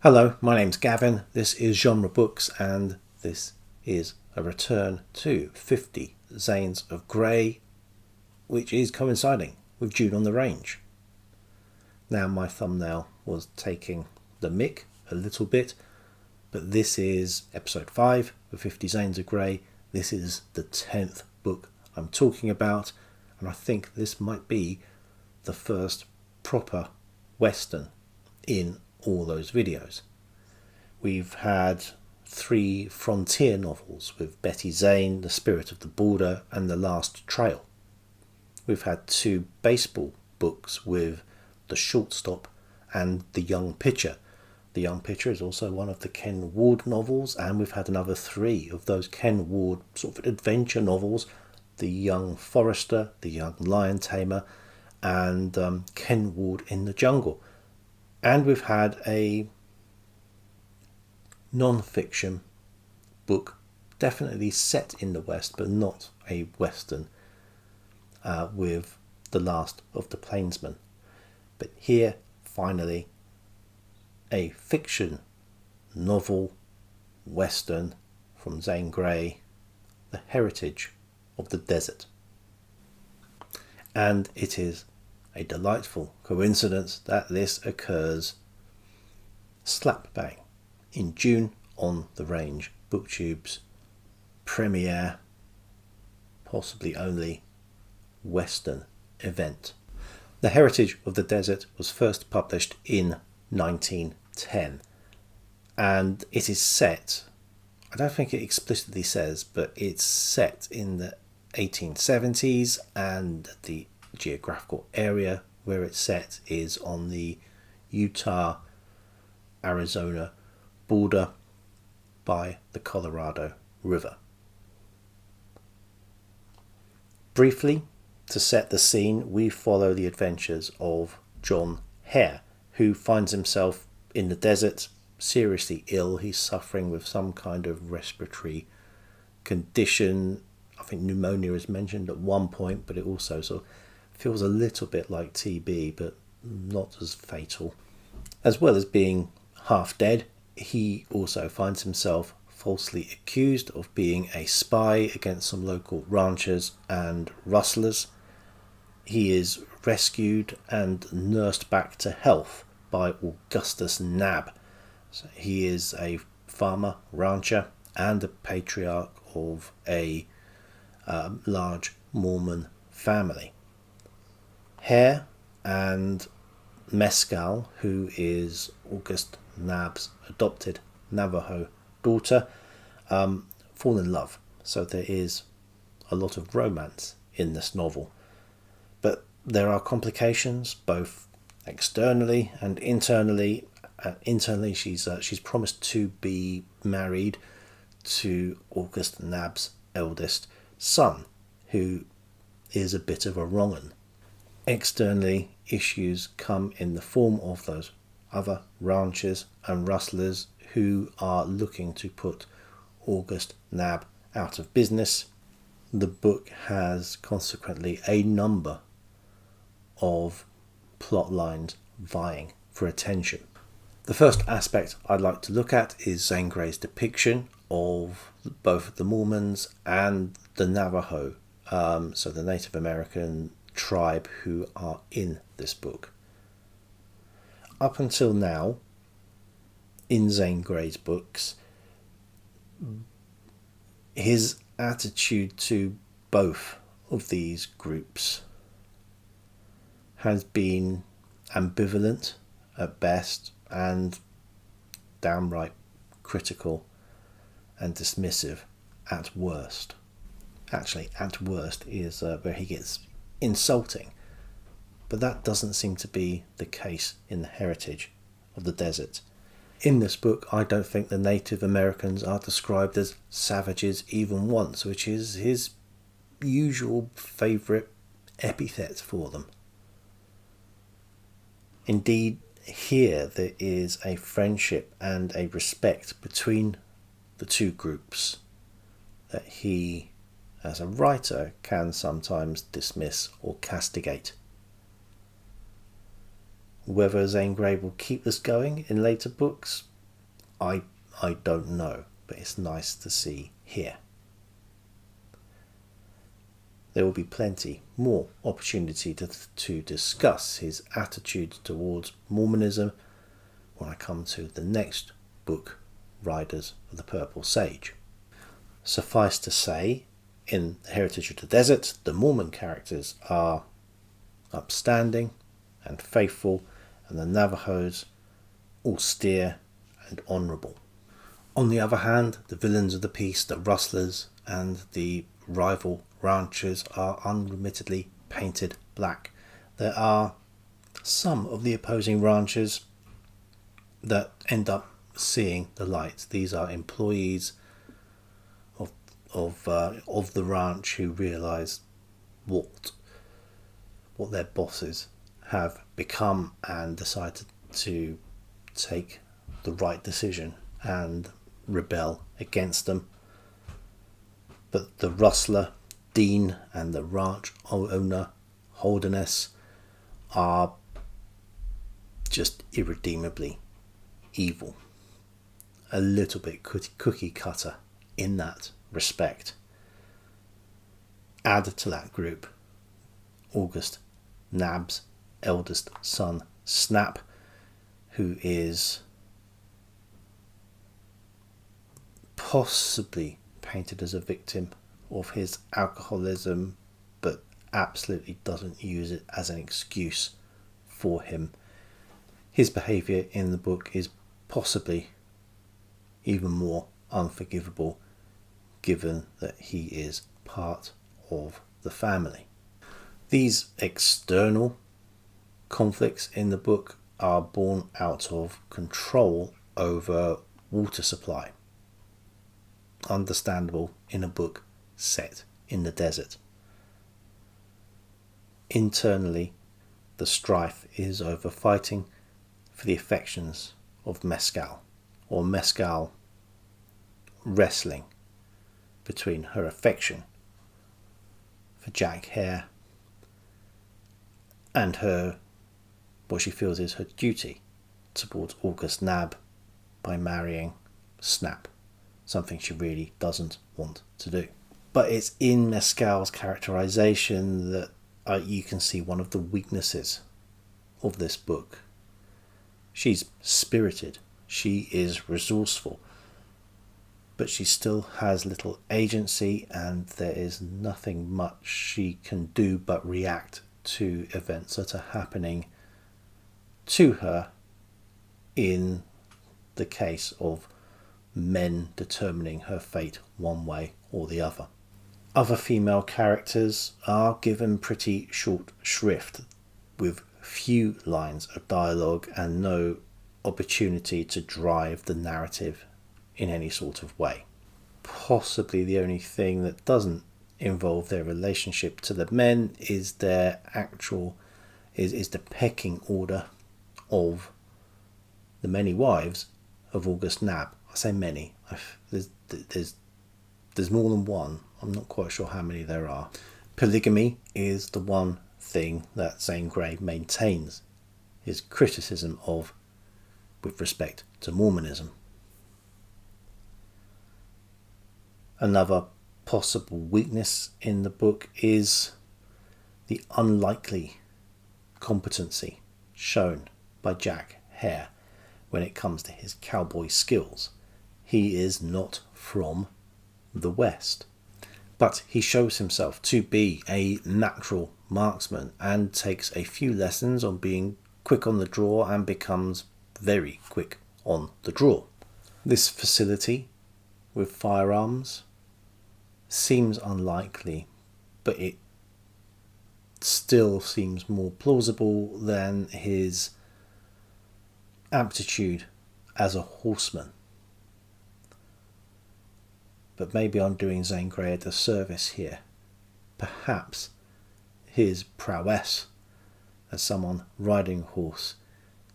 Hello, my name's Gavin, this is Genre Books, and this is a return to 50 Zanes of Grey, which is coinciding with June on the Range. Now, my thumbnail was taking the mick a little bit, but this is episode 5 of 50 Zanes of Grey. This is the 10th book I'm talking about, and I think this might be the first proper Western in all those videos. We've had 3 frontier novels with Betty Zane, The Spirit of the Border, and The Last Trail. We've had 2 baseball books with The Shortstop and The Young Pitcher. The Young Pitcher is also one of the Ken Ward novels, and we've had another 3 of those Ken Ward sort of adventure novels, The Young Forester, The Young Lion Tamer, and Ken Ward in the Jungle. And we've had a non-fiction book, definitely set in the West, but not a Western, with The Last of the Plainsmen. But here, finally, a fiction novel Western from Zane Grey, The Heritage of the Desert. And it is a delightful coincidence that this occurs slap bang in June on the Range BookTube's premiere, possibly only, Western event. The Heritage of the Desert was first published in 1910, and it is set, I don't think it explicitly says, but it's set in the 1870s, and the geographical area where it's set is on the Utah-Arizona border by the Colorado River. Briefly, to set the scene, we follow the adventures of John Hare, who finds himself in the desert, seriously ill. He's suffering with some kind of respiratory condition. I think pneumonia is mentioned at one point, but it also sort of feels a little bit like TB, but not as fatal. As well as being half dead, he also finds himself falsely accused of being a spy against some local ranchers and rustlers. He is rescued and nursed back to health by Augustus Nab. So he is a farmer, rancher, and a patriarch of a large Mormon family. Hare and Mescal, who is August Nab's adopted Navajo daughter, fall in love. So there is a lot of romance in this novel. But there are complications, both externally and internally. Internally, she's promised to be married to August Nab's eldest son, who is a bit of a wrong-un. Externally, issues come in the form of those other ranchers and rustlers who are looking to put August Nab out of business. The book has consequently a number of plot lines vying for attention. The first aspect I'd like to look at is Zane Grey's depiction of both the Mormons and the Navajo, so the Native American tribe who are in this book. Up until now, in Zane Grey's books, his attitude to both of these groups has been ambivalent at best and downright critical and dismissive at worst. Actually, at worst is where he gets insulting, but that doesn't seem to be the case in The Heritage of the Desert. In this book, I don't think the Native Americans are described as savages even once, which is his usual favourite epithet for them. Indeed, here there is a friendship and a respect between the two groups that he as a writer can sometimes dismiss or castigate. Whether Zane Grey will keep this going in later books, I don't know, but it's nice to see here. There will be plenty more opportunity to discuss his attitude towards Mormonism when I come to the next book, Riders of the Purple Sage. Suffice to say, in The Heritage of the Desert, the Mormon characters are upstanding and faithful, and the Navajos austere and honourable. On the other hand, the villains of the piece, the rustlers and the rival ranchers, are unremittedly painted black. There are some of the opposing ranchers that end up seeing the light. These are employees of the ranch who realise what their bosses have become and decided to take the right decision and rebel against them. But the rustler, Dean, and the ranch owner, Holderness, are just irredeemably evil. A little bit cookie cutter in that respect. Add to that group August Nab's eldest son, Snap, who is possibly painted as a victim of his alcoholism, but absolutely doesn't use it as an excuse for him. His behaviour in the book is possibly even more unforgivable, given that he is part of the family. These external conflicts in the book are born out of control over water supply. Understandable in a book set in the desert. Internally, the strife is over fighting for the affections of Mescal, or Mescal wrestling between her affection for Jack Hare and her, what she feels is her duty towards August Nab by marrying Snap, something she really doesn't want to do. But it's in Mescal's characterization that you can see one of the weaknesses of this book. She's spirited, she is resourceful, but she still has little agency, and there is nothing much she can do but react to events that are happening to her in the case of men determining her fate one way or the other. Other female characters are given pretty short shrift, with few lines of dialogue and no opportunity to drive the narrative in any sort of way. Possibly the only thing that doesn't involve their relationship to the men is their actual is the pecking order of the many wives of August Nab. I say many. There's more than one. I'm not quite sure how many there are. Polygamy is the one thing that Zane Grey maintains his criticism of with respect to Mormonism. Another possible weakness in the book is the unlikely competency shown by Jack Hare when it comes to his cowboy skills. He is not from the West, but he shows himself to be a natural marksman and takes a few lessons on being quick on the draw and becomes very quick on the draw. This facility with firearms seems unlikely, but it still seems more plausible than his aptitude as a horseman. But maybe I'm doing Zane Grey a disservice here. Perhaps his prowess as someone riding a horse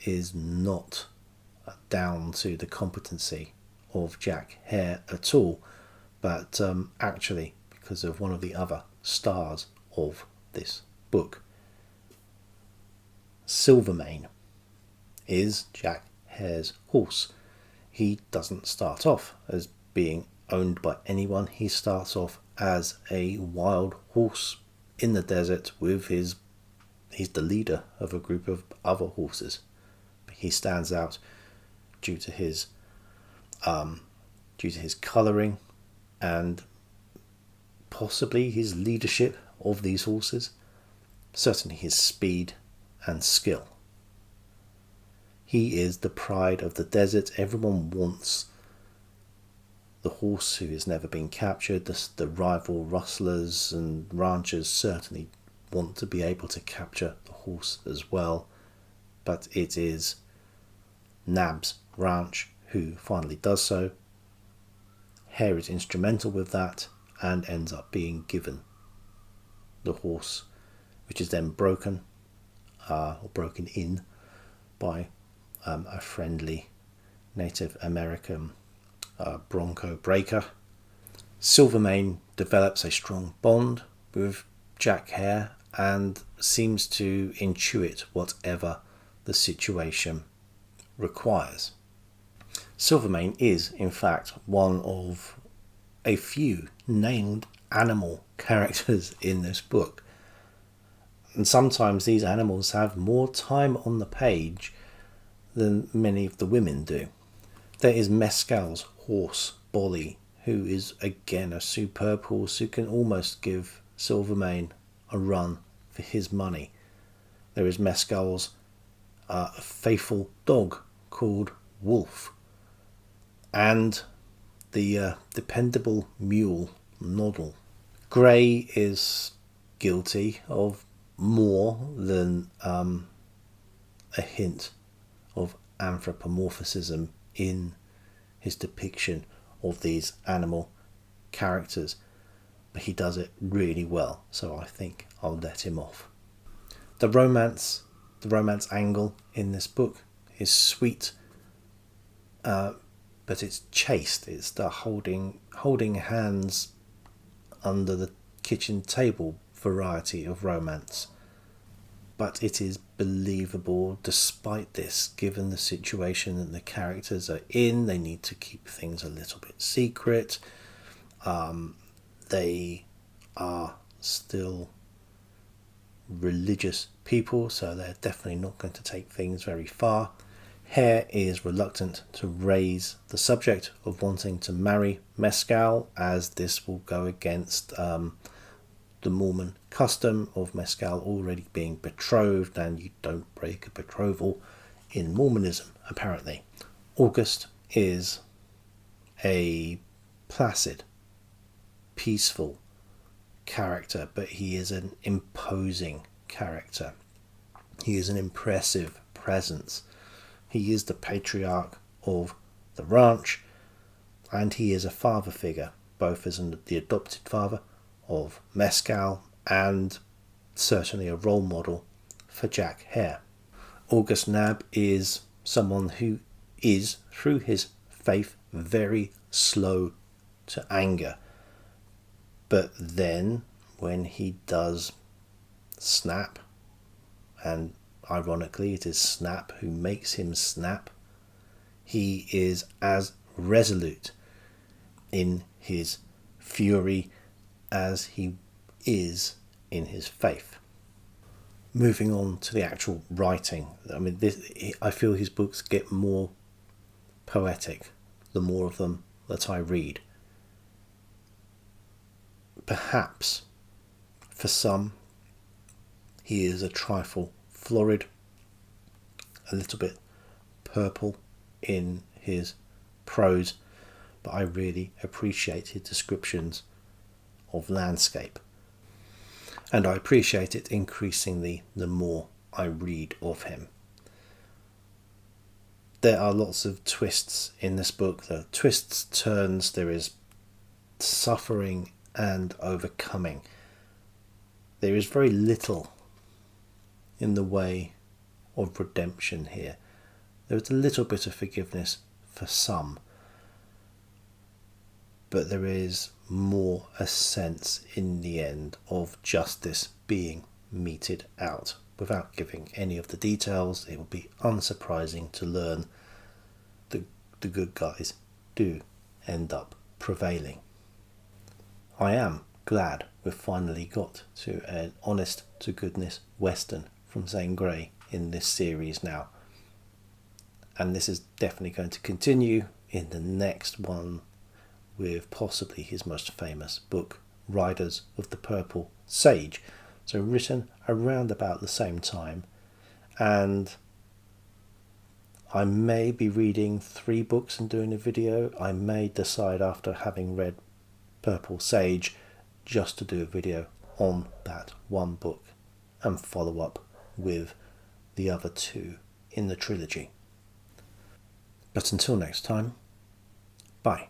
is not down to the competency of Jack Hare at all, but actually because of one of the other stars of this book. Silvermane is Jack Hare's horse. He doesn't start off as being owned by anyone. He starts off as a wild horse in the desert with he's the leader of a group of other horses. He stands out due to his colouring and possibly his leadership of these horses, certainly his speed and skill. He is the pride of the desert. Everyone wants the horse who has never been captured. The rival rustlers and ranchers certainly want to be able to capture the horse as well, but it is Nab's ranch who finally does so. Hare is instrumental with that and ends up being given the horse, which is then broken in by a friendly Native American bronco breaker. Silvermane develops a strong bond with Jack Hare and seems to intuit whatever the situation requires. Silvermane is, in fact, one of a few named animal characters in this book. And sometimes these animals have more time on the page than many of the women do. There is Mescal's horse, Bolly, who is again a superb horse who can almost give Silvermane a run for his money. There is Mescal's faithful dog called Wolf, and the dependable mule, Noddle. Grey is guilty of more than a hint of anthropomorphism in his depiction of these animal characters, but he does it really well, so I think I'll let him off. The romance angle in this book is sweet, but it's chaste. It's the holding hands under the kitchen table variety of romance, but it is believable despite this, given the situation that the characters are in. They need to keep things a little bit secret. They are still religious people, so they're definitely not going to take things very far. Hare is reluctant to raise the subject of wanting to marry Mescal, as this will go against the Mormon custom of Mescal already being betrothed, and you don't break a betrothal in Mormonism, apparently. August is a placid, peaceful character, but he is an imposing character. He is an impressive presence. He is the patriarch of the ranch, and he is a father figure, both as the adopted father of Mescal and certainly a role model for Jack Hare. August Nab is someone who is, through his faith, very slow to anger. But then, when he does snap, and ironically it is Snap who makes him snap, he is as resolute in his fury as he is in his faith. Moving on to the actual writing, I feel his books get more poetic the more of them that I read. Perhaps for some he is a trifle florid, a little bit purple in his prose, but I really appreciate his descriptions of landscape, and I appreciate it increasingly the more I read of him. There are lots of twists in this book. There are twists, turns, there is suffering and overcoming. There is very little in the way of redemption here. There is a little bit of forgiveness for some, but there is more a sense in the end of justice being meted out. Without giving any of the details, it will be unsurprising to learn the good guys do end up prevailing. I am glad we've finally got to an honest to goodness Western from Zane Grey in this series now. And this is definitely going to continue in the next one with possibly his most famous book, Riders of the Purple Sage. So written around about the same time. And I may be reading 3 books and doing a video. I may decide after having read Purple Sage just to do a video on that one book and follow up with the other 2 in the trilogy. But until next time, bye.